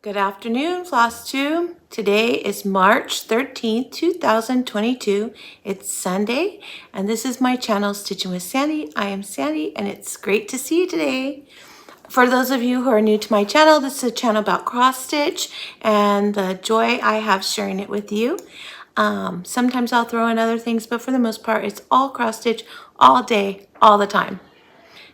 Good afternoon, Flosstube. Today is March 13th, 2022. It's Sunday, and this is my channel, Stitching with Sandy. I am Sandy, and it's great to see you today. For those of you who are new to my channel, this is a channel about cross stitch and the joy I have sharing it with you. Sometimes I'll throw in other things, but for the most part, it's all cross stitch all day, all the time.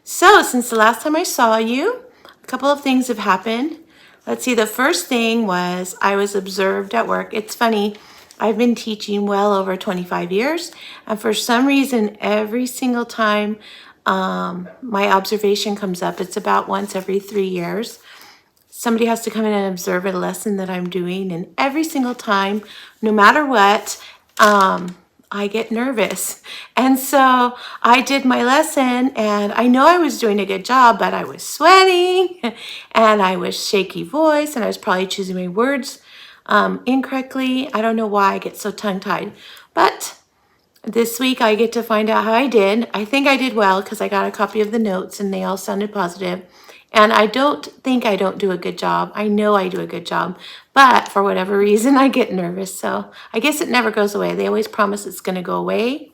So since the last time I saw you, a couple of things have happened. Let's see, the first thing was I was observed at work. It's funny, I've been teaching well over 25 years, and for some reason, every single time my observation comes up, it's about once every 3 years, somebody has to come in and observe a lesson that I'm doing, and every single time, no matter what, I get nervous. And so I did my lesson, and I know I was doing a good job, but I was sweating and I was shaky voice, and I was probably choosing my words incorrectly. I don't know why I get so tongue-tied, but this week I get to find out how I did. I think I did well because I got a copy of the notes and they all sounded positive. And I don't think I don't do a good job. I know I do a good job, but for whatever reason, I get nervous. So I guess it never goes away. They always promise it's going to go away.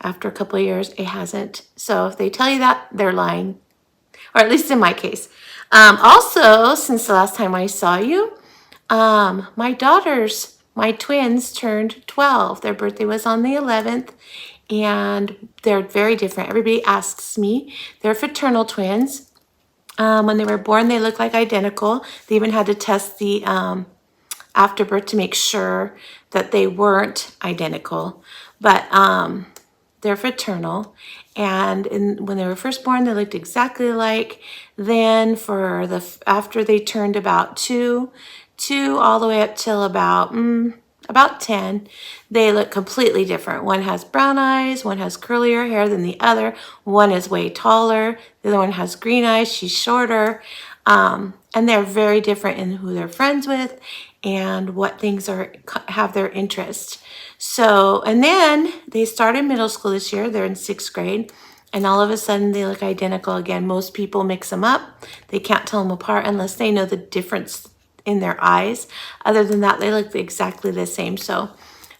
After a couple of years, it hasn't. So if they tell you that, they're lying, or at least in my case. Also, since the last time I saw you, my twins turned 12. Their birthday was on the 11th, and they're very different. Everybody asks me. They're fraternal twins. When they were born, they look like identical. They even had to test the afterbirth to make sure that they weren't identical. But they're fraternal. And when they were first born, they looked exactly alike. Then after they turned about two all the way up till about 10, they look completely different. One has brown eyes, one has curlier hair than the other, one is way taller, the other one has green eyes, she's shorter, and they're very different in who they're friends with and what things have their interest. So, and then they started middle school this year, they're in 6th grade, and all of a sudden they look identical again. Most people mix them up. They can't tell them apart unless they know the difference in their eyes. Other than that, they look exactly the same. So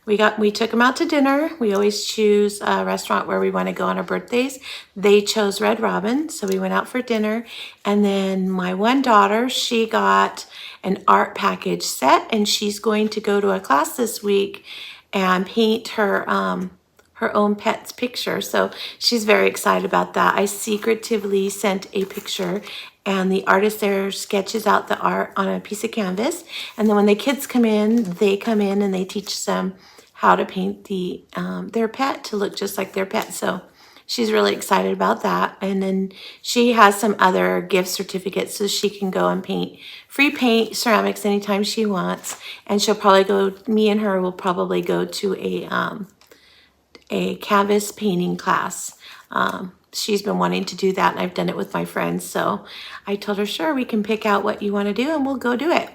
we took them out to dinner. We always choose a restaurant where we want to go on our birthdays. They chose Red Robin, so we went out for dinner. And then my one daughter, she got an art package set, and she's going to go to a class this week and paint her own pet's picture. So she's very excited about that. I secretively sent a picture, and the artist there sketches out the art on a piece of canvas. And then when the kids come in, they come in and they teach them how to paint their pet to look just like their pet. So she's really excited about that. And then she has some other gift certificates so she can go and free paint ceramics anytime she wants. And she'll probably me and her will probably go to a canvas painting class. She's been wanting to do that, and I've done it with my friends. So I told her, sure, we can pick out what you want to do and we'll go do it.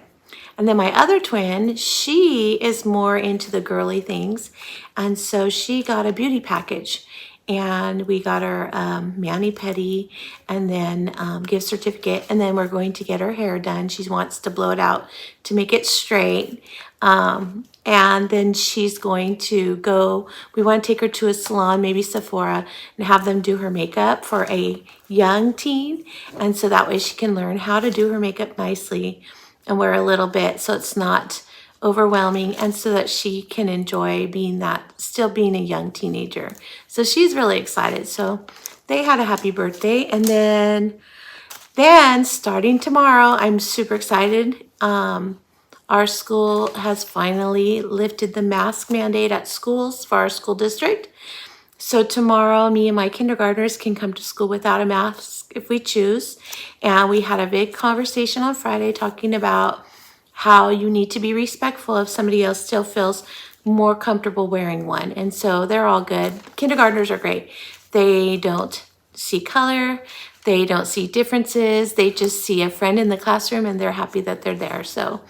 And then my other twin, she is more into the girly things. And so she got a beauty package, and we got her mani-pedi and then gift certificate. And then we're going to get her hair done. She wants to blow it out to make it straight. And then she's going to we want to take her to a salon, maybe Sephora, and have them do her makeup for a young teen. And so that way she can learn how to do her makeup nicely and wear a little bit so it's not overwhelming, and so that she can enjoy still being a young teenager. So she's really excited. So they had a happy birthday. And then starting tomorrow, I'm super excited. Our school has finally lifted the mask mandate at schools for our school district. So tomorrow, me and my kindergartners can come to school without a mask if we choose. And we had a big conversation on Friday talking about how you need to be respectful if somebody else still feels more comfortable wearing one. And so they're all good. Kindergartners are great. They don't see color. They don't see differences. They just see a friend in the classroom and they're happy that they're there. So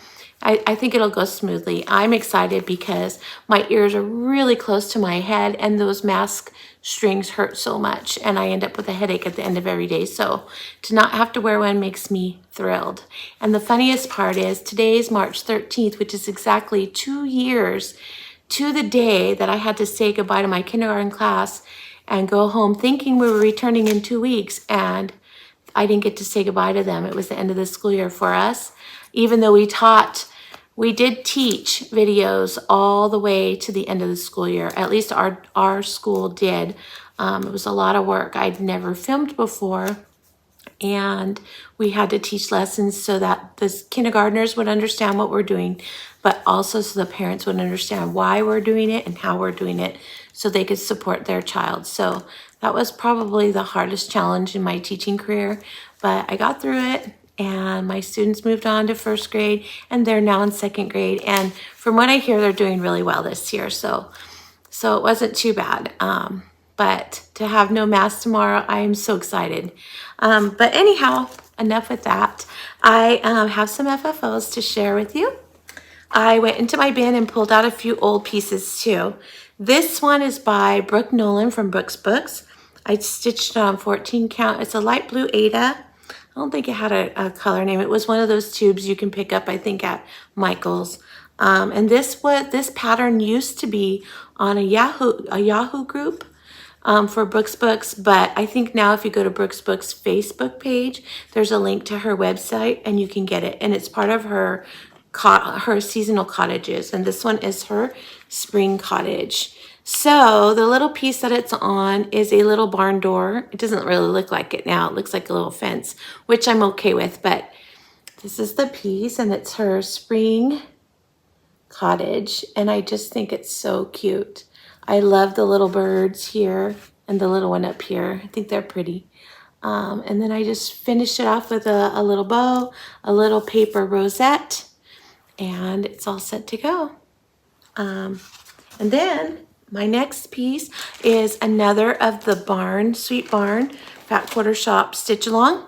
I think it'll go smoothly. I'm excited because my ears are really close to my head and those mask strings hurt so much and I end up with a headache at the end of every day. So to not have to wear one makes me thrilled. And the funniest part is today's March 13th, which is exactly 2 years to the day that I had to say goodbye to my kindergarten class and go home thinking we were returning in 2 weeks, and I didn't get to say goodbye to them. It was the end of the school year for us. Even though we did teach videos all the way to the end of the school year. At least our school did. It was a lot of work. I'd never filmed before, and we had to teach lessons so that the kindergartners would understand what we're doing, but also so the parents would understand why we're doing it and how we're doing it so they could support their child. So that was probably the hardest challenge in my teaching career, but I got through it and my students moved on to first grade and they're now in second grade. And from what I hear, they're doing really well this year. So it wasn't too bad. But to have no mass tomorrow, I am so excited. But anyhow, enough with that. I have some FFOs to share with you. I went into my bin and pulled out a few old pieces too. This one is by Brooke Nolan from Brooks Books. I stitched it on 14 count. It's a light blue Ada. I don't think it had a color name. It was one of those tubes you can pick up, I think, at Michael's. And this pattern used to be on a Yahoo group for Brooks Books, but I think now if you go to Brooks Books Facebook page, there's a link to her website and you can get it. And it's part of her seasonal cottages. And this one is her spring cottage. So the little piece that it's on is a little barn door. It doesn't really look like it now. It looks like a little fence, which I'm okay with, but this is the piece and it's her spring cottage. And I just think it's so cute. I love the little birds here and the little one up here. I think they're pretty. And then I just finished it off with a little bow, a little paper rosette, and it's all set to go. And then my next piece is another of the Sweet Barn Fat Quarter Shop Stitch Along.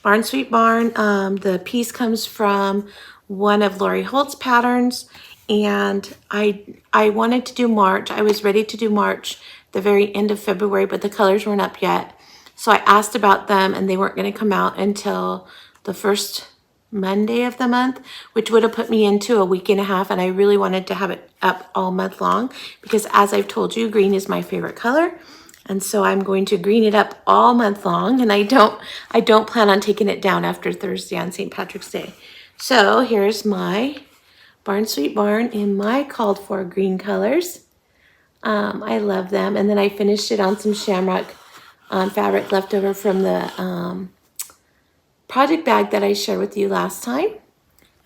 Barn Sweet Barn, the piece comes from one of Lori Holt's patterns, and I wanted to do March. I was ready to do March the very end of February, but the colors weren't up yet. So I asked about them and they weren't going to come out until the first Monday of the month, which would have put me into a week and a half, and I really wanted to have it up all month long because, as I've told you, green is my favorite color, and so I'm going to green it up all month long, and I don't plan on taking it down after Thursday on St. Patrick's Day. So here's my Barn Sweet Barn in my called for green colors. I love them, and then I finished it on some shamrock fabric left over from the project bag that I shared with you last time.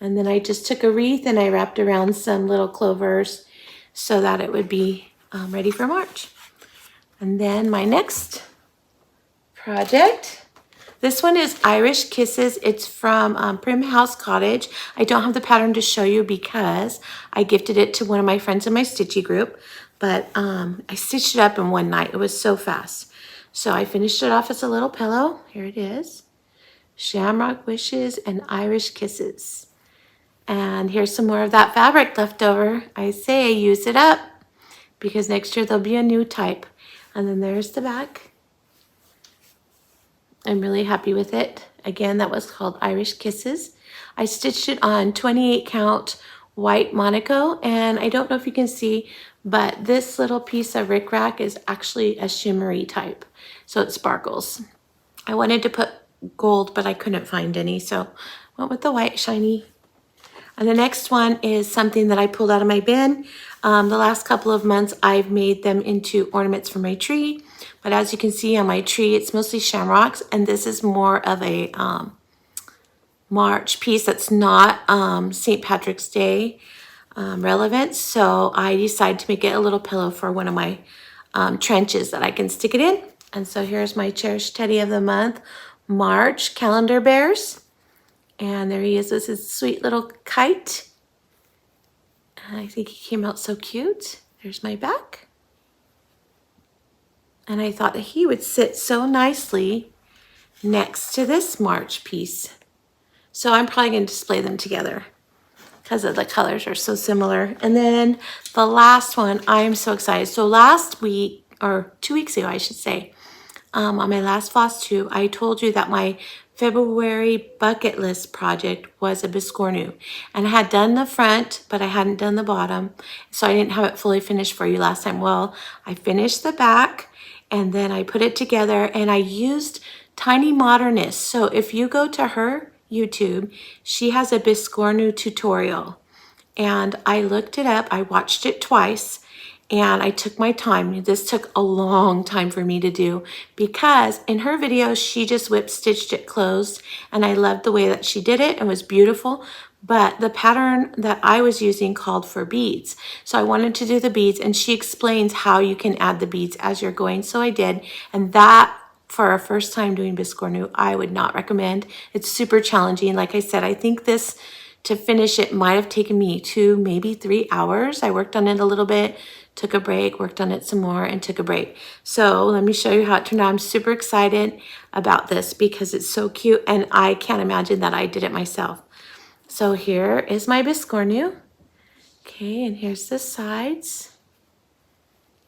And then I just took a wreath and I wrapped around some little clovers so that it would be ready for March. And then my next project, this one is Irish Kisses. It's from Prim House Cottage. I don't have the pattern to show you because I gifted it to one of my friends in my stitchy group, but I stitched it up in one night. It was so fast. So I finished it off as a little pillow. Here it is. Shamrock Wishes and Irish Kisses. And here's some more of that fabric left over. I say use it up because next year there'll be a new type. And then there's the back. I'm really happy with it. Again, that was called Irish Kisses. I stitched it on 28 count white Monaco, and I don't know if you can see, but this little piece of rickrack is actually a shimmery type, so it sparkles. I wanted to put gold, but I couldn't find any, so went with the white shiny. And the next one is something that I pulled out of my bin. The last couple of months I've made them into ornaments for my tree, but as you can see on my tree it's mostly shamrocks, and this is more of a March piece that's not St. Patrick's Day relevant, so I decided to make it a little pillow for one of my trenches that I can stick it in. And so here's my cherished teddy of the month, March Calendar Bears. And there he is, this is a sweet little kite. And I think he came out so cute. There's my back. And I thought that he would sit so nicely next to this March piece. So I'm probably going to display them together because of the colors are so similar. And then the last one, I am so excited. So last week, or 2 weeks ago, I should say, on my last Flosstube, I told you that my February bucket list project was a Biscornu. And I had done the front, but I hadn't done the bottom. So I didn't have it fully finished for you last time. Well, I finished the back and then I put it together and I used Tiny Modernist. So if you go to her YouTube, she has a Biscornu tutorial. And I looked it up, I watched it twice, and I took my time. This took a long time for me to do because in her video, she just whip stitched it closed, and I loved the way that she did it. It was beautiful, but the pattern that I was using called for beads. So I wanted to do the beads, and she explains how you can add the beads as you're going. So I did, and that for a first time doing Biscornu, I would not recommend. It's super challenging. Like I said, I think this to finish it might have taken me 2, maybe 3 hours. I worked on it a little bit, took a break, worked on it some more, and took a break. So let me show you how it turned out. I'm super excited about this because it's so cute, and I can't imagine that I did it myself. So here is my Biscornu. Okay, and here's the sides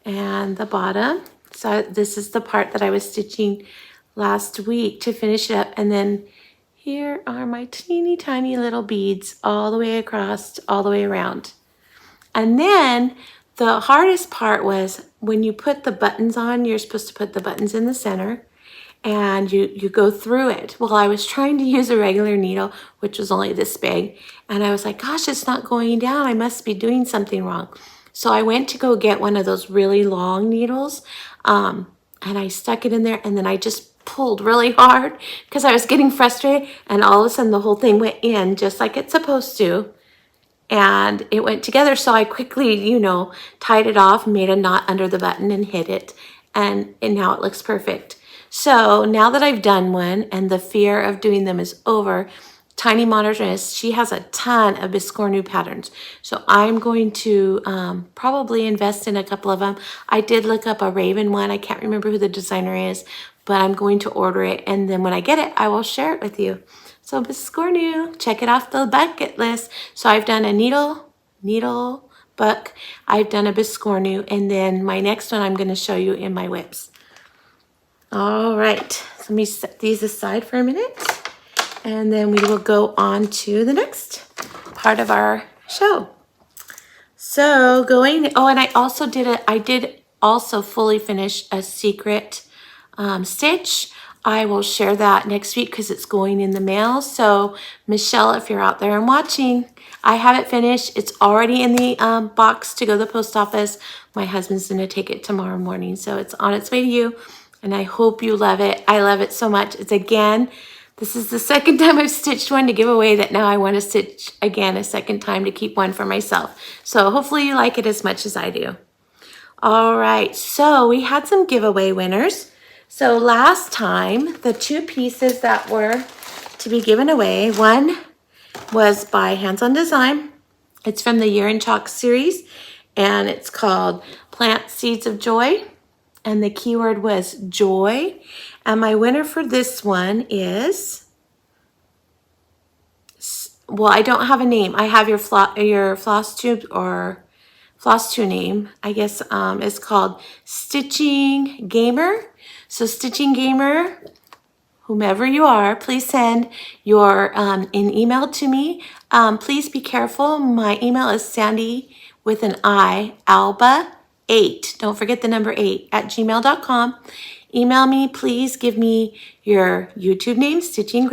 and the bottom. So this is the part that I was stitching last week to finish it up, and then here are my teeny tiny little beads all the way across, all the way around. And then the hardest part was when you put the buttons on, you're supposed to put the buttons in the center and you go through it. Well, I was trying to use a regular needle, which was only this big. And I was like, gosh, it's not going down. I must be doing something wrong. So I went to go get one of those really long needles and I stuck it in there, and then I just pulled really hard because I was getting frustrated, and all of a sudden the whole thing went in just like it's supposed to, and it went together. So I quickly, you know, tied it off, made a knot under the button and hid it, and now it looks perfect. So now that I've done one and the fear of doing them is over, Tiny Modernist, she has a ton of Biscornu patterns. So I'm going to probably invest in a couple of them. I did look up a Raven one. I can't remember who the designer is, but I'm going to order it. And then when I get it, I will share it with you. So Biscornu, check it off the bucket list. So I've done a needle book. I've done a Biscornu. And then my next one I'm going to show you in my whips. All right, so let me set these aside for a minute. And then we will go on to the next part of our show. So and I did also fully finish a secret stitch. I will share that next week because it's going in the mail. So Michelle, if you're out there and watching, I have it finished. It's already in the box to go to the post office. My husband's gonna take it tomorrow morning. So it's on its way to you, and I hope you love it. I love it so much. This is the second time I've stitched one to give away, that now I want to stitch again a second time to keep one for myself. So hopefully you like it as much as I do. All right, so we had some giveaway winners. So last time, the 2 pieces that were to be given away, one was by Hands On Design. It's from the Year in Chalk series, and it's called Plant Seeds of Joy. And the keyword was joy. And my winner for this one is, well, I don't have a name. I have your Flosstube or Flosstube name. I guess it's called Stitching Gamer. So Stitching Gamer, whomever you are, please send your an email to me. Please be careful. My email is Sandy with an I, Alba8. Don't forget the number 8 at gmail.com. Email me, please give me your YouTube name, Stitching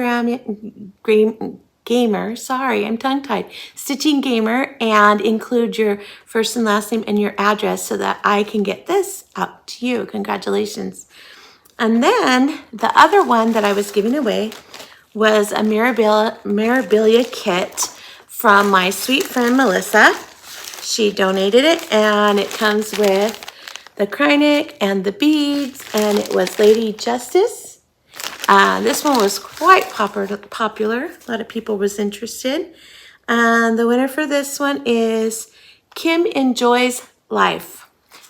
Gamer. Sorry, I'm tongue-tied. Stitching Gamer, and include your first and last name and your address so that I can get this out to you. Congratulations. And then the other one that I was giving away was a Mirabilia kit from my sweet friend Melissa. She donated it, and it comes with the Krynic and the beads, and it was Lady Justice. This one was quite popular. A lot of people was interested. And the winner for this one is Kim Enjoys Life.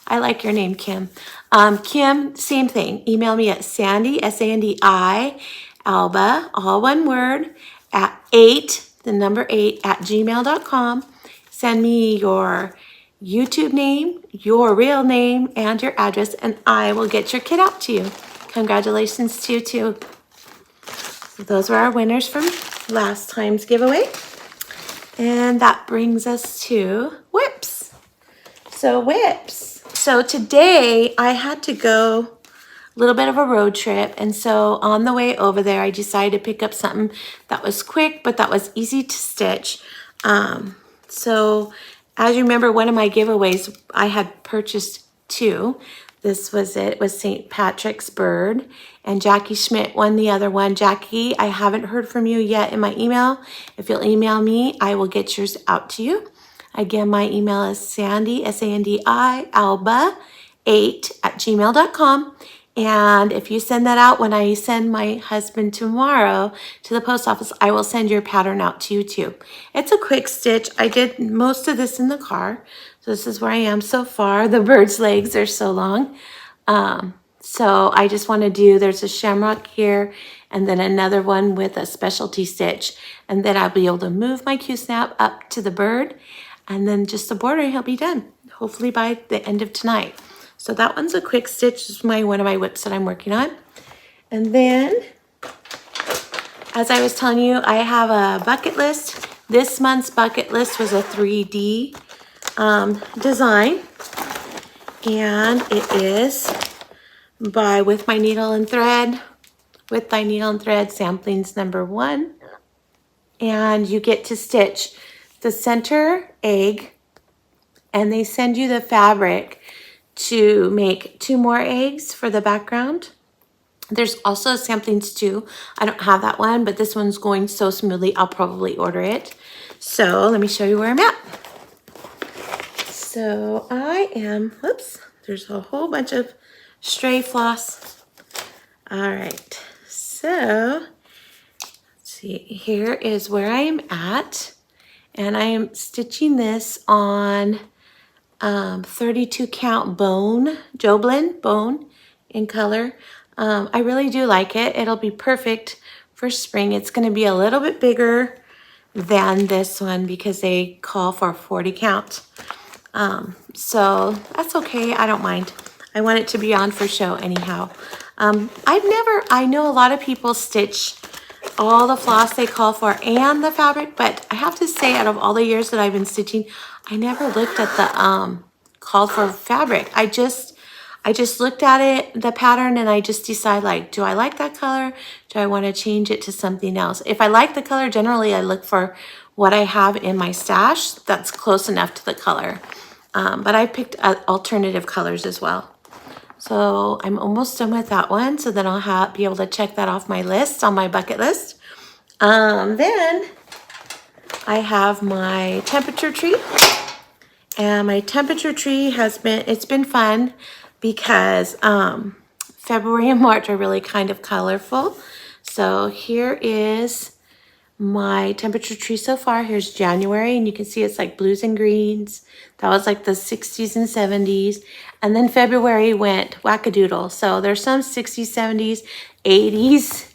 I like your name, Kim. Kim, same thing. Email me at Sandy, S-A-N-D-I, Alba, all one word, at 8 the number 8 at gmail.com. Send me your YouTube name, your real name, and your address, and I will get your kit out to you. Congratulations to you too. So those were our winners from last time's giveaway. And that brings us to whips. So whips. So today I had to go a little bit of a road trip, and so on the way over there I decided to pick up something that was quick but that was easy to stitch. So as you remember, one of my giveaways, I had purchased 2. This was it was St. Patrick's bird, and Jackie Schmidt won the other one. Jackie, I haven't heard from you yet in my email. If you'll email me, I will get yours out to you. Again, my email is Sandy, S-A-N-D-I, alba8@gmail.com. And if you send that out, when I send my husband tomorrow to the post office, I will send your pattern out to you too. It's a quick stitch. I did most of this in the car. So this is where I am so far. The bird's legs are so long. So I just want to do, there's a shamrock here and then another one with a specialty stitch. And then I'll be able to move my Q-snap up to the bird, and then just the border, he'll be done. Hopefully by the end of tonight. So that one's a quick stitch. This is one of my whips that I'm working on. And then, as I was telling you, I have a bucket list. This month's bucket list was a 3D design. And it is by With My Needle and Thread. With Thy Needle and Thread, samplings number 1. And you get to stitch the center egg, and they send you the fabric to make 2 more eggs for the background. There's also samplings 2. I don't have that one, but this one's going so smoothly, I'll probably order it. So let me show you where I'm at. So I am, whoops, there's a whole bunch of stray floss. All right, so let's see, here is where I am at. And I am stitching this on 32 count bone, Joblin bone in color. I really do like it. It'll be perfect for spring. It's going to be a little bit bigger than this one because they call for 40 count. So that's okay. I don't mind. I want it to be on for show anyhow. I know a lot of people stitch all the floss they call for and the fabric, but I have to say, out of all the years that I've been stitching, I never looked at the call for fabric. I just looked at it, the pattern, and I just decide, like, do I like that color? Do I want to change it to something else? If I like the color, generally I look for what I have in my stash that's close enough to the color. But I picked alternative colors as well. So I'm almost done with that one. So then I'll be able to check that off my list, on my bucket list. Then I have my temperature tree. And my temperature tree it's been fun because February and March are really kind of colorful. So here is my temperature tree so far. Here's January, and you can see it's like blues and greens. That was like the 60s and 70s. And then February went wackadoodle. So there's some 60s, 70s, 80s.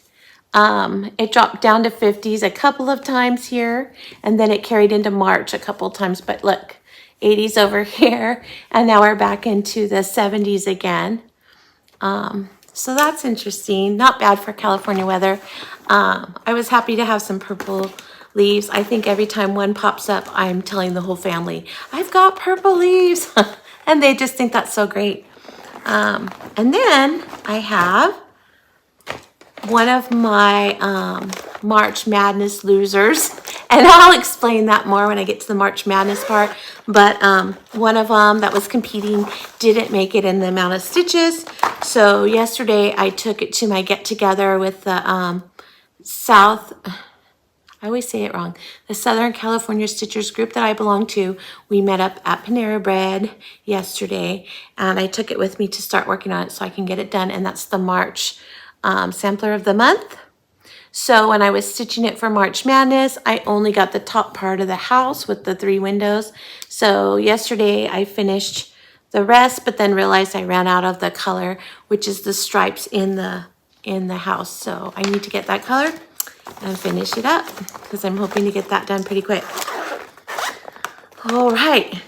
It dropped down to 50s a couple of times here, and then it carried into March a couple of times. But look, 80s over here, and now we're back into the 70s again. So that's interesting. Not bad for California weather. I was happy to have some purple leaves. I think every time one pops up, I'm telling the whole family, I've got purple leaves. And they just think that's so great. And then I have one of my March Madness losers. And I'll explain that more when I get to the March Madness part. But one of them that was competing didn't make it in the amount of stitches. So yesterday I took it to my get-together with the I always say it wrong, the Southern California Stitchers group that I belong to. We met up at Panera Bread yesterday, and I took it with me to start working on it so I can get it done. And that's the March sampler of the month. So when I was stitching it for March Madness, I only got the top part of the house with the 3 windows. So yesterday I finished the rest, but then realized I ran out of the color, which is the stripes in the house. So I need to get that color. and finish it up because I'm hoping to get that done pretty quick. All right.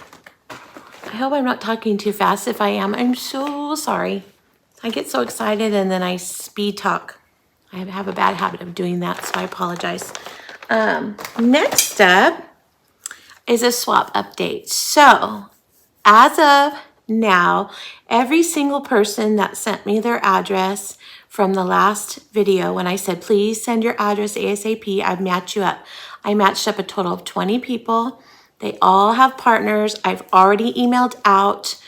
I hope I'm not talking too fast. If I am, I'm so sorry. I get so excited and then I speed talk. I have a bad habit of doing that, so I apologize. Next up is a swap update. So as of now, every single person that sent me their address from the last video when I said, please send your address ASAP, I've matched you up. I matched up a total of 20 people. They all have partners. I've already emailed out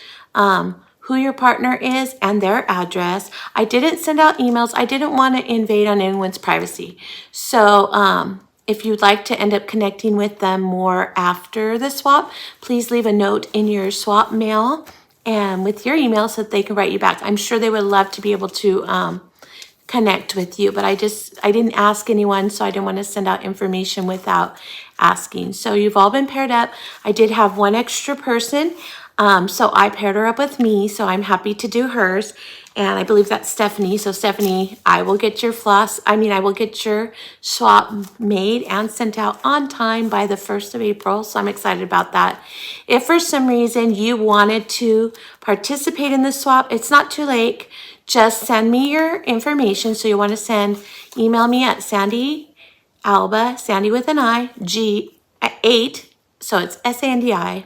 who your partner is and their address. I didn't send out emails. I didn't want to invade on anyone's privacy. So if you'd like to end up connecting with them more after the swap, please leave a note in your swap mail and with your email so that they can write you back. I'm sure they would love to be able to connect with you, but I didn't ask anyone, so I didn't want to send out information without asking. So you've all been paired up. I did have one extra person, so I paired her up with me, so I'm happy to do hers. And I believe that's Stephanie. So Stephanie, I will get your I will get your swap made and sent out on time by the 1st of April. So I'm excited about that. If for some reason you wanted to participate in the swap, it's not too late. Just send me your information. So you want to email me at Sandy Alba, Sandy with an I, G8. So it's SANDI,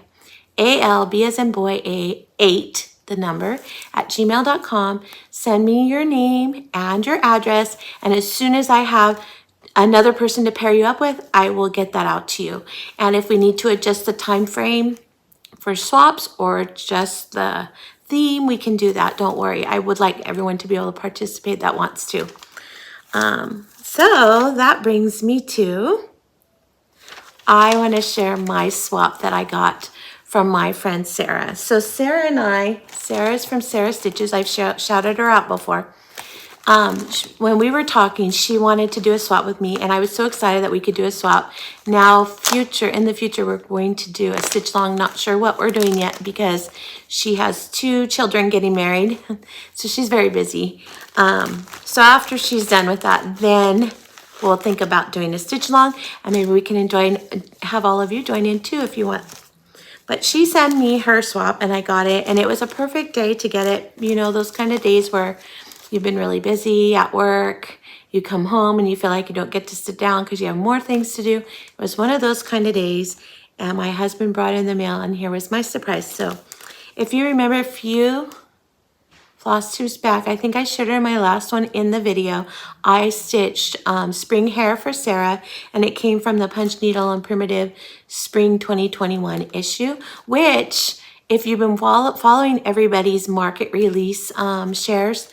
ALB as in boy, A8. The number at gmail.com. Send me your name and your address, and as soon as I have another person to pair you up with, I will get that out to you. And if we need to adjust the time frame for swaps or just the theme, we can do that. Don't worry. I would like everyone to be able to participate that wants to. So that brings me to, I want to share my swap that I got from my friend Sarah. So Sarah and Sarah's from Sarah Stitches. I've shouted her out before. When we were talking, she wanted to do a swap with me, and I was so excited that we could do a swap. Now, in the future, we're going to do a stitch long. Not sure what we're doing yet because she has 2 children getting married, so she's very busy. So after she's done with that, then we'll think about doing a stitch long, and maybe we can have all of you join in too if you want. But she sent me her swap and I got it, and it was a perfect day to get it. You know, those kind of days where you've been really busy at work, you come home and you feel like you don't get to sit down because you have more things to do. It was one of those kind of days, and my husband brought in the mail, and here was my surprise. So if you remember a few Flosstubes back, I think I showed her my last one in the video. I stitched spring hair for Sarah, and it came from the Punch Needle and Primitive Spring 2021 issue, which if you've been following everybody's market release shares,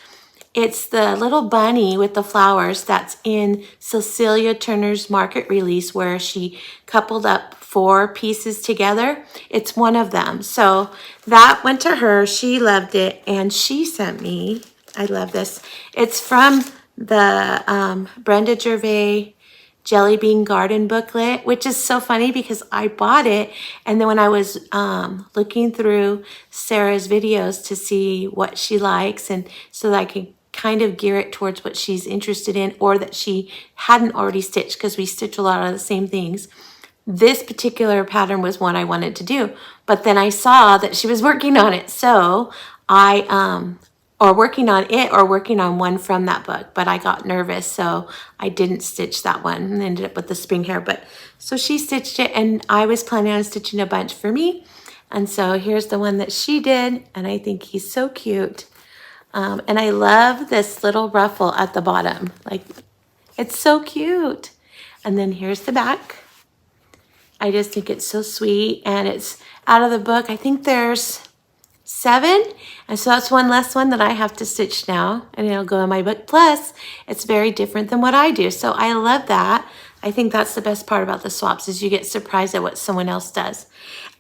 it's the little bunny with the flowers that's in Cecilia Turner's market release where she coupled up 4 pieces together. It's one of them. So that went to her. She loved it, and she sent me, I love this. It's from the Brenda Gervais Jelly Bean Garden booklet, which is so funny because I bought it, and then when I was looking through Sarah's videos to see what she likes, and so that I can kind of gear it towards what she's interested in or that she hadn't already stitched, because we stitch a lot of the same things. This particular pattern was one I wanted to do, but then I saw that she was working on it. So working on one from that book, but I got nervous. So I didn't stitch that one and ended up with the spring hair. But so she stitched it, and I was planning on stitching a bunch for me. And so here's the one that she did. And I think he's so cute. And I love this little ruffle at the bottom. Like, it's so cute. And then here's the back. I just think it's so sweet, and it's out of the book. I think there's 7, and so that's one less one that I have to stitch now, and it'll go in my book. Plus, it's very different than what I do, so I love that. I think that's the best part about the swaps, is you get surprised at what someone else does.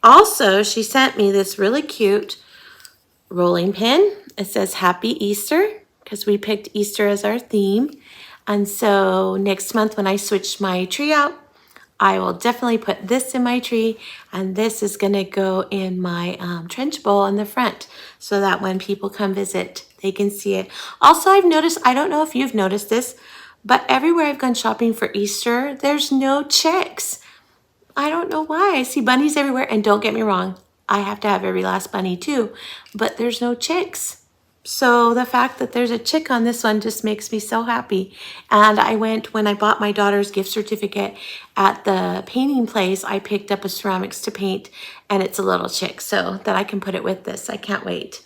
Also, she sent me this really cute rolling pin. It says Happy Easter, because we picked Easter as our theme. And so next month when I switch my tree out, I will definitely put this in my tree, and this is going to go in my trench bowl in the front so that when people come visit, they can see it. Also, I've noticed, I don't know if you've noticed this, But everywhere I've gone shopping for Easter, there's no chicks. I don't know why. I see bunnies everywhere, and don't get me wrong, I have to have every last bunny too, but there's no chicks. So the fact that there's a chick on this one just makes me so happy. And I went, when I bought my daughter's gift certificate at the painting place, I picked up a ceramics to paint, and it's a little chick so that I can put it with this. I can't wait.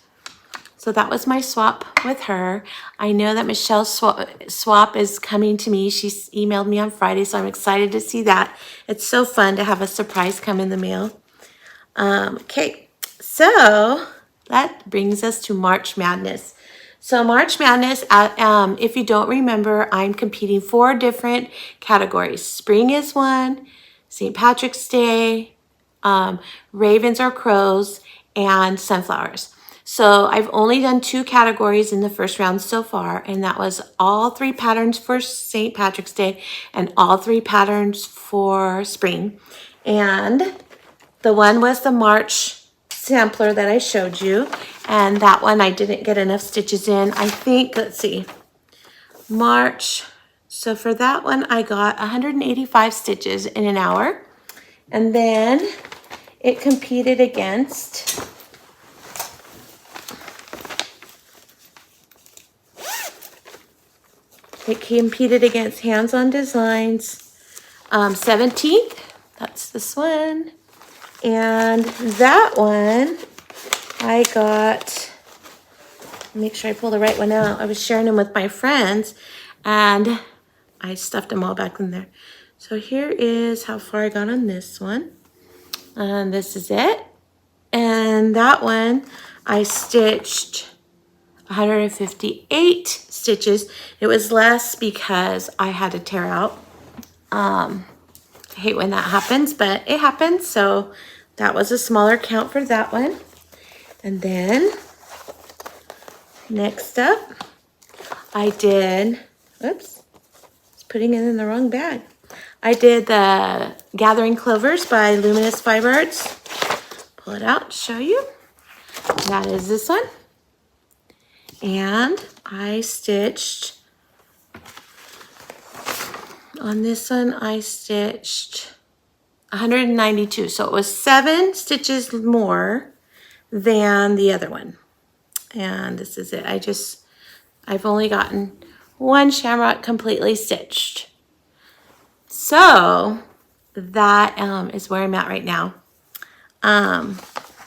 So that was my swap with her. I know that Michelle's swap is coming to me. She emailed me on Friday, so I'm excited to see that. It's so fun to have a surprise come in the mail. Okay, so that brings us to March Madness. So March Madness, if you don't remember, I'm competing 4 different categories. Spring is one, St. Patrick's Day, ravens or crows, and sunflowers. So I've only done 2 categories in the first round so far, and that was all 3 patterns for St. Patrick's Day and all 3 patterns for spring. And the one was the March sampler that I showed you, and that one I didn't get enough stitches in. I think, let's see, March. So for that one, I got 185 stitches in an hour. And then it competed against Hands On Designs 17th. That's this one. And that one, I got, make sure I pull the right one out. I was sharing them with my friends, and I stuffed them all back in there. So here is how far I got on this one. And this is it. And that one, I stitched 158 stitches. It was less because I had to tear out. I hate when that happens, but it happens. So that was a smaller count for that one. And then next up, I did, oops, it's putting it in the wrong bag. I did the Gathering Clovers by Luminous Fiber Arts. Pull it out, show you. That is this one. And I stitched, on this one, I stitched 192. So it was 7 stitches more than the other one. And this is it. I've only gotten 1 shamrock completely stitched. So that is where I'm at right now.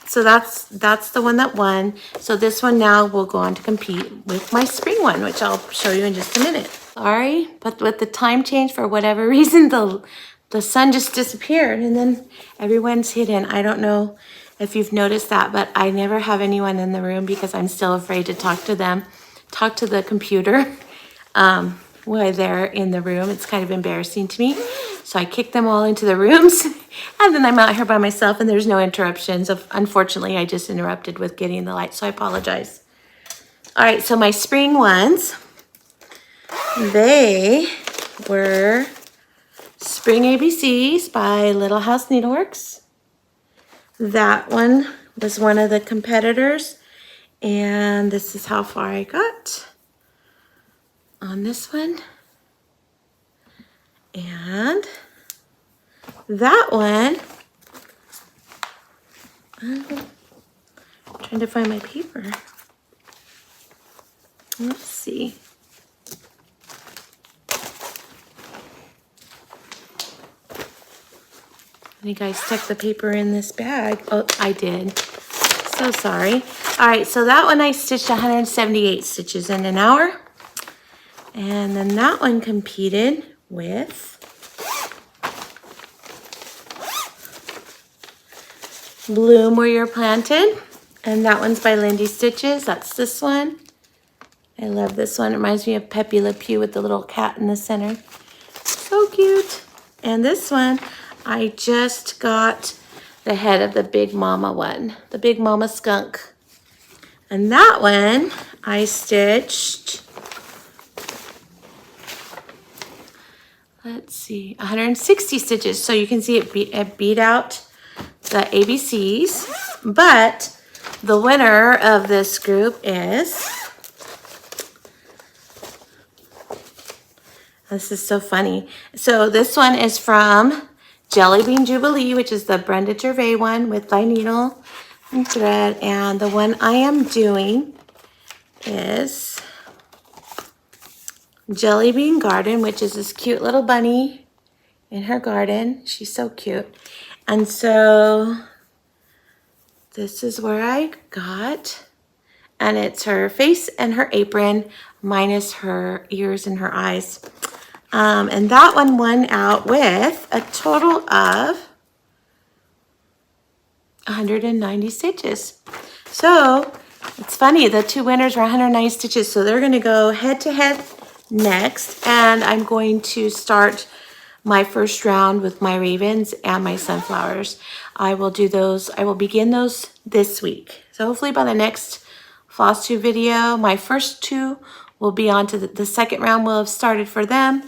So that's the one that won. So this one now will go on to compete with my spring one, which I'll show you in just a minute. Sorry, but with the time change, for whatever reason, the sun just disappeared and then everyone's hidden. I don't know if you've noticed that, but I never have anyone in the room because I'm still afraid to talk to them, talk to the computer while they're in the room. It's kind of embarrassing to me. So I kick them all into the rooms and then I'm out here by myself and there's no interruptions. Unfortunately, I just interrupted with getting the light, so I apologize. All right, so my spring ones, they were Spring ABCs by Little House Needleworks. That one was one of the competitors, and this is how far I got on this one. And that one, I'm trying to find my paper. Let's see. I think I stuck the paper in this bag. Oh, I did. So sorry. All right, so that one I stitched 178 stitches in an hour. And then that one competed with Bloom Where You're Planted. And that one's by Lindy Stitches. That's this one. I love this one. It reminds me of Pepe Le Pew with the little cat in the center. So cute. And this one, I just got the head of the Big Mama one, the Big Mama Skunk. And that one, I stitched, let's see, 160 stitches. So you can see it beat out the ABCs. But the winner of this group is This is so funny. So this one is from Jelly Bean Jubilee, which is the Brenda Gervais one with fine needle and thread. And the one I am doing is Jelly Bean Garden, which is this cute little bunny in her garden. She's so cute. And so this is where I got, and it's her face and her apron minus her ears and her eyes. And that one won out with a total of 190 stitches. So it's funny, the two winners were 190 stitches. So they're gonna go head to head next. And I'm going to start my first round with my ravens and my sunflowers. I will do those, I will begin those this week. So hopefully by the next Flosstube video, my first two will be on to the second round will have started for them.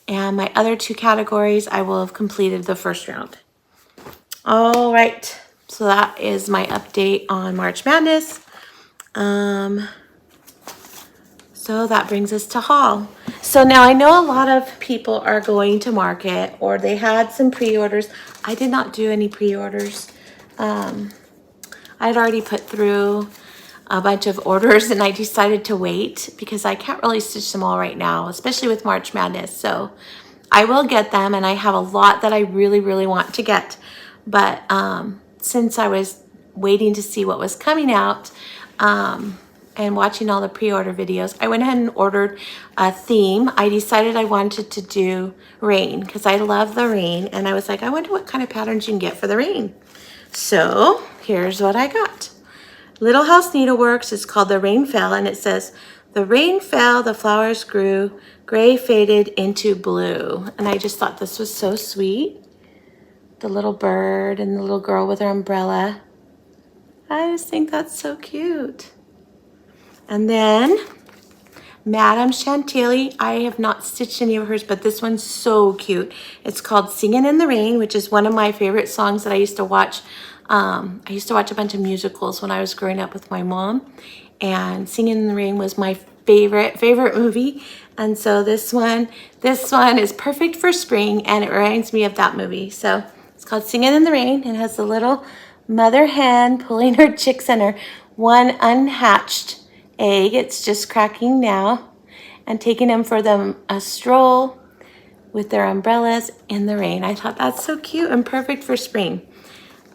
And my other two categories, I will have completed the first round. All right, so that is my update on March Madness. So that brings us to haul. So now I know a lot of people are going to market or they had some pre-orders. I did not do any pre-orders. I'd already put through a bunch of orders and I decided to wait because I can't really stitch them all right now, especially with March Madness. So I will get them and I have a lot that I really, really want to get. But since I was waiting to see what was coming out, and watching all the pre-order videos, I went ahead and ordered a theme. I decided I wanted to do rain because I love the rain. And I was like, I wonder what kind of patterns you can get for the rain. So here's what I got. Little House Needleworks is called The Rain Fell, and it says, the rain fell, the flowers grew, gray faded into blue. And I just thought this was so sweet. The little bird and the little girl with her umbrella. I just think that's so cute. And then Madame Chantilly, I have not stitched any of hers, but this one's so cute. It's called Singing in the Rain, which is one of my favorite songs that I used to watch. I used to watch a bunch of musicals when I was growing up with my mom, and Singing in the Rain was my favorite movie. And so this one is perfect for spring, and it reminds me of that movie. So it's called Singing in the Rain, and it has the little mother hen pulling her chicks and her one unhatched egg. It's just cracking now, and taking them for a stroll with their umbrellas in the rain. I thought that's so cute and perfect for spring.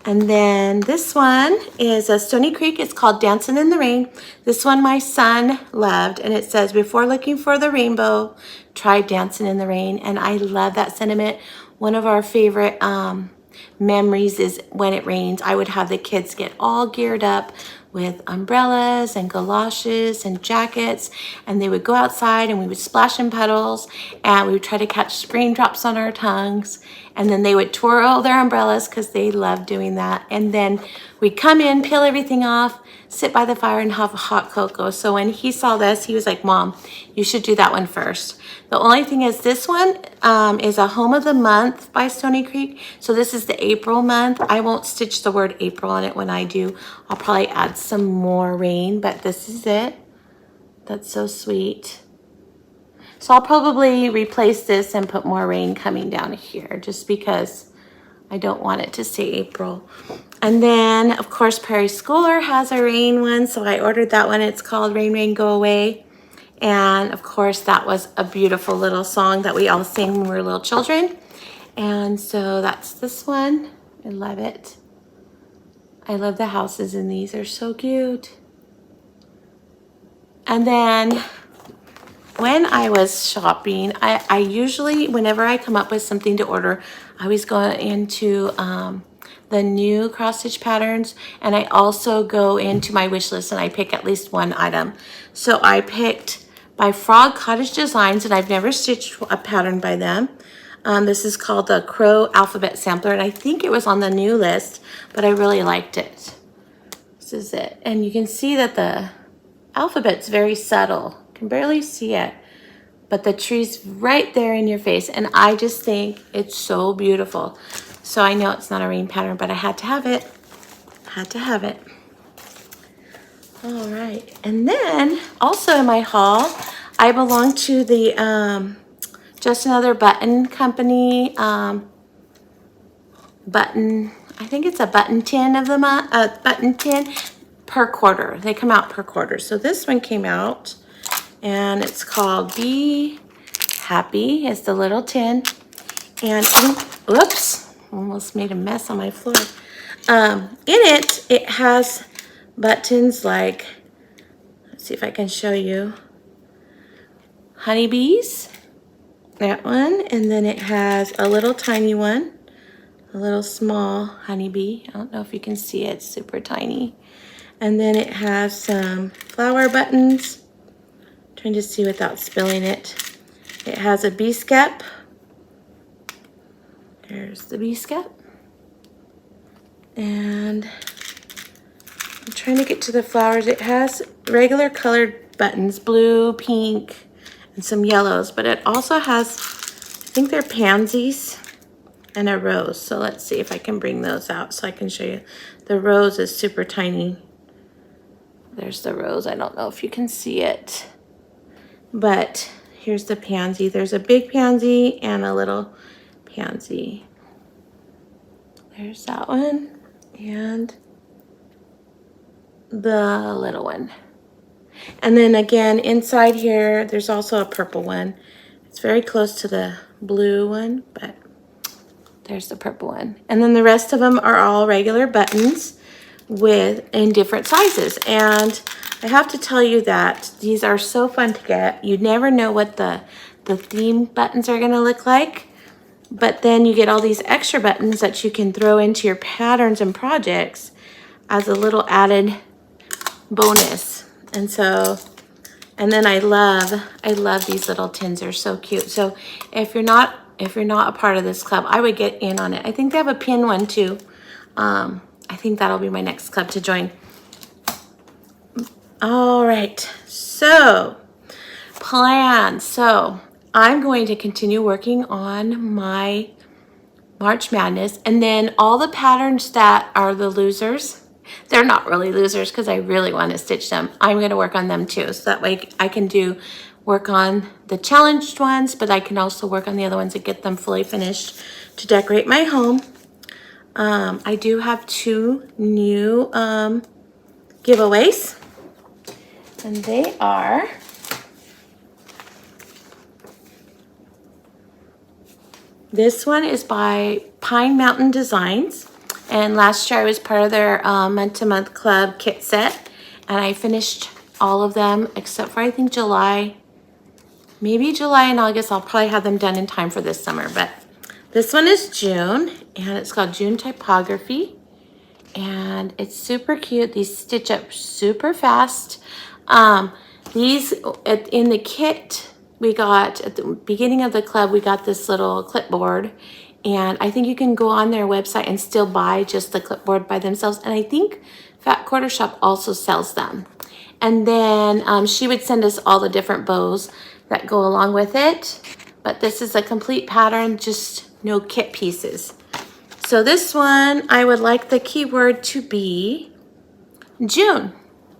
And then this one is a Stony Creek. It's called Dancing in the Rain. This one my son loved, and it says, before looking for the rainbow, try dancing in the rain. And I love that sentiment. One of our favorite memories is when it rains, I would have the kids get all geared up with umbrellas and galoshes and jackets, and they would go outside and we would splash in puddles and we would try to catch raindrops on our tongues, and then they would twirl their umbrellas because they loved doing that. And then we'd come in, peel everything off, sit by the fire and have a hot cocoa. So when he saw this, he was like, Mom, you should do that one first. The only thing is this one is a Home of the Month by Stony Creek. So this is the April month. I won't stitch the word April on it when I do. I'll probably add some more rain, but this is it. That's so sweet. So I'll probably replace this and put more rain coming down here just because I don't want it to say April. And then, of course, Prairie Schooler has a rain one, so I ordered that one. It's called Rain, Rain, Go Away. And, of course, that was a beautiful little song that we all sang when we were little children. And so that's this one. I love it. I love the houses in these. They're so cute. And then when I was shopping, I usually, whenever I come up with something to order, I always go into the new cross stitch patterns, and I also go into my wish list and I pick at least one item. So I picked by Frog Cottage Designs, and I've never stitched a pattern by them. This is called the Crow Alphabet Sampler, and I think it was on the new list, but I really liked it. This is it, and you can see that the alphabet's very subtle. Can barely see it, but the tree's right there in your face, and I just think it's so beautiful. So I know it's not a rain pattern, but I had to have it. Had to have it. All right, and then also in my haul, I belong to the just another button company, button, I think it's a button tin of the month, button tin per quarter. They come out per quarter. So this one came out and it's called Be Happy. It's the little tin. And, whoops, almost made a mess on my floor. In it, it has buttons like, let's see if I can show you, honeybees, that one. And then it has a little tiny one, a little small honeybee. I don't know if you can see it, it's super tiny. And then it has some flower buttons. I'm trying to see without spilling it. It has a bee scap. There's the bee scap. And I'm trying to get to the flowers. It has regular colored buttons, blue, pink, and some yellows, but it also has, I think they're pansies and a rose. So let's see if I can bring those out so I can show you. The rose is super tiny. There's the rose. I don't know if you can see it, but here's the pansy. There's a big pansy and a little pansy. There's that one and the little one. And then again, inside here, there's also a purple one. It's very close to the blue one, but there's the purple one. And then the rest of them are all regular buttons in different sizes. And I have to tell you that these are so fun to get. You never know what the theme buttons are gonna look like, but then you get all these extra buttons that you can throw into your patterns and projects as a little added bonus. And so, and then I love these little tins. They're so cute. So if you're not a part of this club, I would get in on it. I think they have a pin one too. I think that'll be my next club to join. All right, so plans. So I'm going to continue working on my March Madness, and then all the patterns that are the losers, they're not really losers because I really want to stitch them. I'm going to work on them too, so that way I can work on the challenged ones, but I can also work on the other ones and get them fully finished to decorate my home. I do have 2 new giveaways, and they are this one is by Pine Mountain Designs, and last year I was part of their month-to-month club kit set, and I finished all of them except for I think July, maybe July and August. I'll probably have them done in time for this summer, but this one is June, and it's called June Typography, and it's super cute. These stitch up super fast. These in the kit we got at the beginning of the club, we got this little clipboard, and I think you can go on their website and still buy just the clipboard by themselves, and I think Fat Quarter Shop also sells them. And then she would send us all the different bows that go along with it, but this is a complete pattern, just no kit pieces. So this one, I would like the keyword to be June.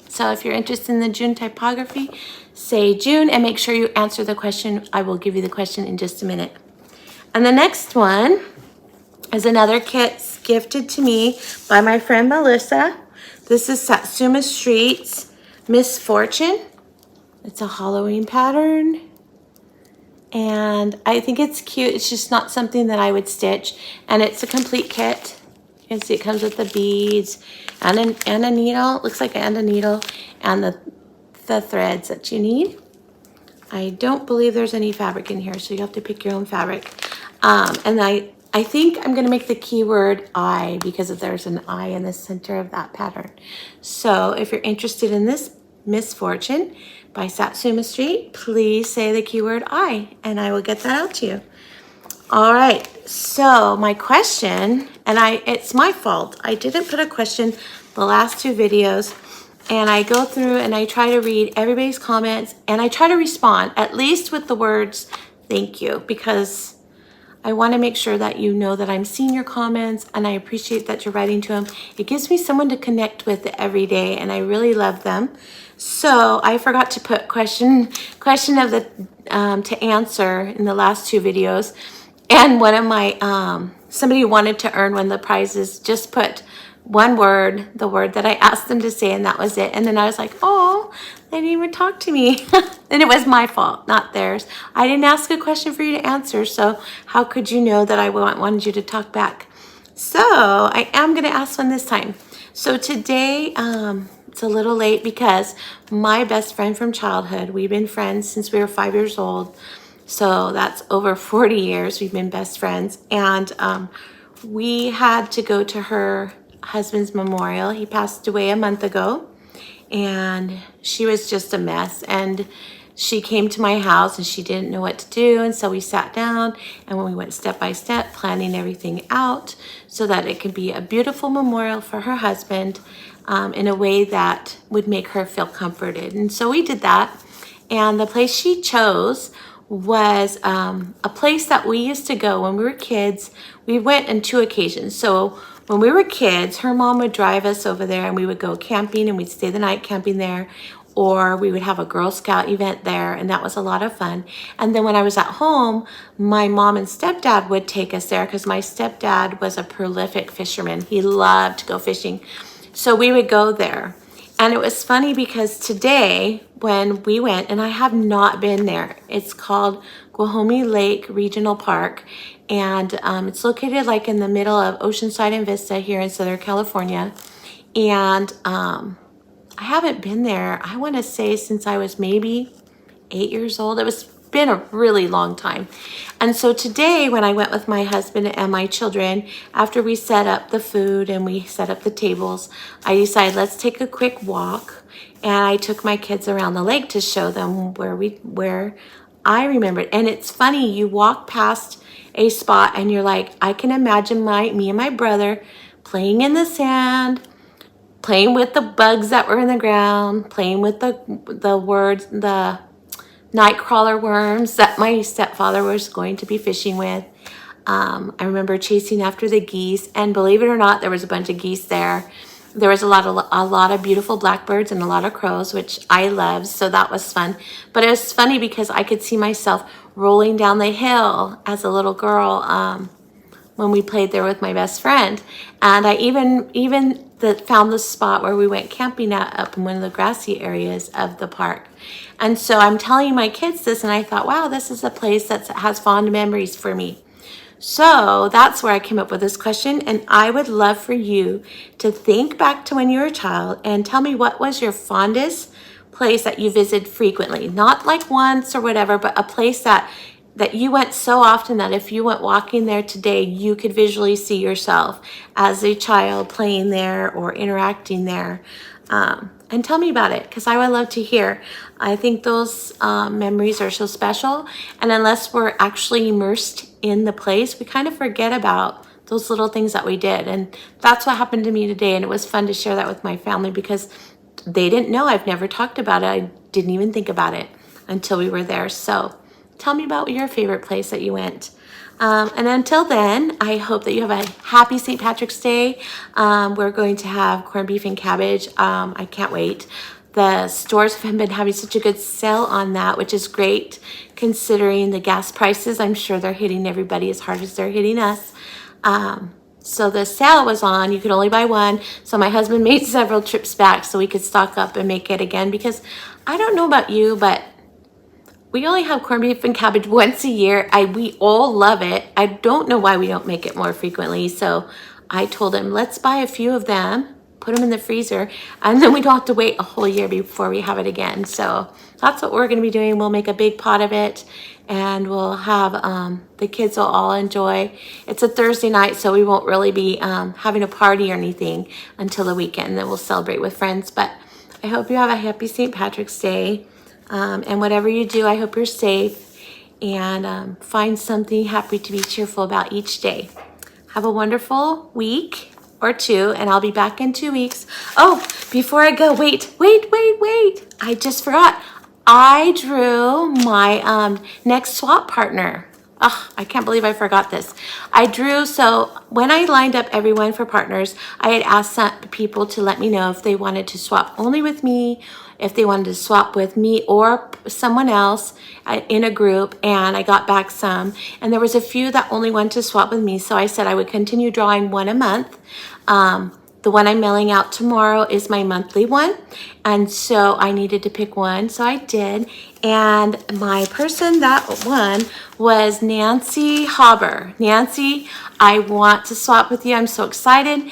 So if you're interested in the June typography, say June and make sure you answer the question. I will give you the question in just a minute. And the next one is another kit gifted to me by my friend Melissa. This is Satsuma Street's Misfortune. It's a Halloween pattern, and I think it's cute. It's just not something that I would stitch, and it's a complete kit. You can see it comes with the beads and a needle. It looks like a needle and the threads that you need. I don't believe there's any fabric in here, so you have to pick your own fabric. And I think I'm going to make the keyword I, because there's an I in the center of that pattern. So if you're interested in this Misfortune by Satsuma Street, please say the keyword I, and I will get that out to you. All right, so my question, and it's my fault. I didn't put a question the last 2 videos, and I go through and I try to read everybody's comments, and I try to respond at least with the words thank you, because I want to make sure that you know that I'm seeing your comments, and I appreciate that you're writing to them. It gives me someone to connect with every day, and I really love them. So I forgot to put question of the to answer in the last 2 videos. And one of my, somebody wanted to earn one of the prizes, just put one word, the word that I asked them to say, and that was it. And then I was like, oh, they didn't even talk to me. And it was my fault, not theirs. I didn't ask a question for you to answer, so how could you know that I wanted you to talk back? So I am gonna ask one this time. So today, it's a little late because my best friend from childhood, we've been friends since we were 5 years old. So that's over 40 years we've been best friends. And we had to go to her husband's memorial. He passed away a month ago, and she was just a mess. And she came to my house and she didn't know what to do. And so we sat down and we went step by step, planning everything out so that it could be a beautiful memorial for her husband in a way that would make her feel comforted. And so we did that. And the place she chose was a place that we used to go when we were kids. We went on 2 occasions. So when we were kids, her mom would drive us over there and we would go camping, and we'd stay the night camping there, or we would have a Girl Scout event there, and that was a lot of fun. And then when I was at home, my mom and stepdad would take us there because my stepdad was a prolific fisherman. He loved to go fishing. So we would go there. And it was funny because today when we went, and I have not been there, it's called Guahomie Lake Regional Park, and it's located like in the middle of Oceanside and Vista here in Southern California. And I haven't been there, I want to say, since I was maybe 8 years old. It was been a really long time. And so today when I went with my husband and my children, after we set up the food and we set up the tables, I decided let's take a quick walk. And I took my kids around the lake to show them where I remembered. And it's funny, you walk past a spot and you're like, I can imagine me and my brother playing in the sand, playing with the bugs that were in the ground, playing with the night crawler worms that my stepfather was going to be fishing with. I remember chasing after the geese, and believe it or not, there was a bunch of geese there. There was a lot of beautiful blackbirds and a lot of crows, which I love, so that was fun. But it was funny because I could see myself rolling down the hill as a little girl when we played there with my best friend. And I even found the spot where we went camping up in one of the grassy areas of the park. And so I'm telling my kids this, and I thought, wow, this is a place that has fond memories for me. So that's where I came up with this question, and I would love for you to think back to when you were a child and tell me what was your fondest place that you visited frequently. Not like once or whatever, but a place that you went so often that if you went walking there today, you could visually see yourself as a child playing there or interacting there. And tell me about it, because I would love to hear. I think those memories are so special, and unless we're actually immersed in the place, we kind of forget about those little things that we did. And that's what happened to me today, and it was fun to share that with my family because they didn't know. I've never talked about it. I didn't even think about it until we were there. So tell me about your favorite place that you went. And until then, I hope that you have a happy St. Patrick's Day. We're going to have corned beef and cabbage. I can't wait. The stores have been having such a good sale on that, which is great considering the gas prices. I'm sure they're hitting everybody as hard as they're hitting us. So the sale was on, you could only buy one. So my husband made several trips back so we could stock up and make it again, because I don't know about you, but we only have corned beef and cabbage once a year. We all love it. I don't know why we don't make it more frequently. So I told him, let's buy a few of them, put them in the freezer, and then we don't have to wait a whole year before we have it again. So that's what we're gonna be doing. We'll make a big pot of it, and we'll have, the kids will all enjoy. It's a Thursday night, so we won't really be having a party or anything until the weekend. Then we'll celebrate with friends. But I hope you have a happy St. Patrick's Day. And whatever you do, I hope you're safe, and find something happy to be cheerful about each day. Have a wonderful week or 2, and I'll be back in 2 weeks. Oh, before I go, wait. I just forgot. I drew my next swap partner. Oh, I can't believe I forgot this. I drew, so when I lined up everyone for partners, I had asked some people to let me know if they wanted to swap only with me, if they wanted to swap with me or someone else in a group, and I got back some. And there was a few that only wanted to swap with me, so I said I would continue drawing one a month. The one I'm mailing out tomorrow is my monthly one. And so I needed to pick one, so I did. And my person that won was Nancy Hauber. Nancy, I want to swap with you. I'm so excited.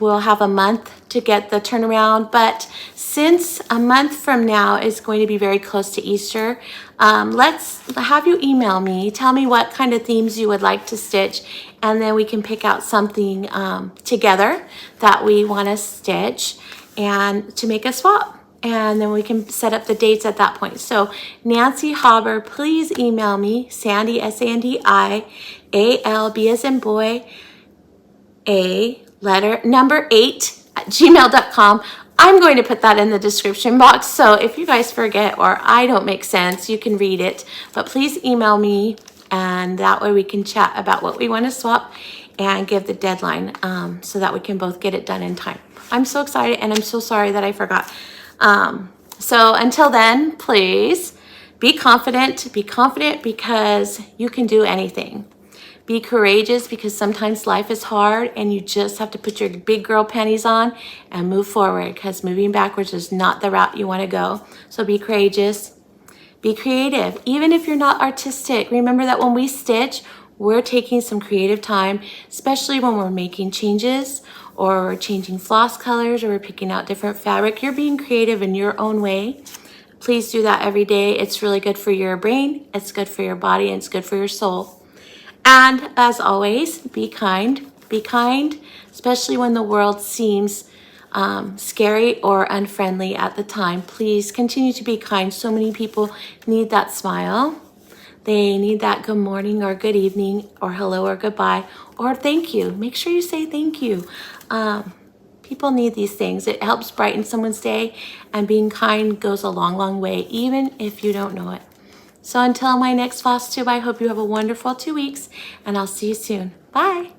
We'll have a month to get the turnaround, but since a month from now is going to be very close to Easter, let's have you email me, tell me what kind of themes you would like to stitch, and then we can pick out something together that we want to stitch and to make a swap. And then we can set up the dates at that point. So Nancy Hauber, please email me, Sandy, SANDI, B as in boy, a letter, number 8 at gmail.com. I'm going to put that in the description box. So if you guys forget or I don't make sense, you can read it. But please email me, and that way we can chat about what we want to swap and give the deadline so that we can both get it done in time. I'm so excited, and I'm so sorry that I forgot. So until then, please be confident because you can do anything. Be courageous because sometimes life is hard and you just have to put your big girl panties on and move forward, because moving backwards is not the route you want to go. So be courageous, be creative. Even if you're not artistic, remember that when we stitch, we're taking some creative time, especially when we're making changes or we're changing floss colors or we're picking out different fabric. You're being creative in your own way. Please do that every day. It's really good for your brain, it's good for your body, and it's good for your soul. And as always, be kind, especially when the world seems scary or unfriendly at the time. Please continue to be kind. So many people need that smile. They need that good morning or good evening or hello or goodbye or thank you. Make sure you say thank you. People need these things. It helps brighten someone's day, and being kind goes a long, long way, even if you don't know it. So until my next Flosstube, I hope you have a wonderful 2 weeks, and I'll see you soon. Bye.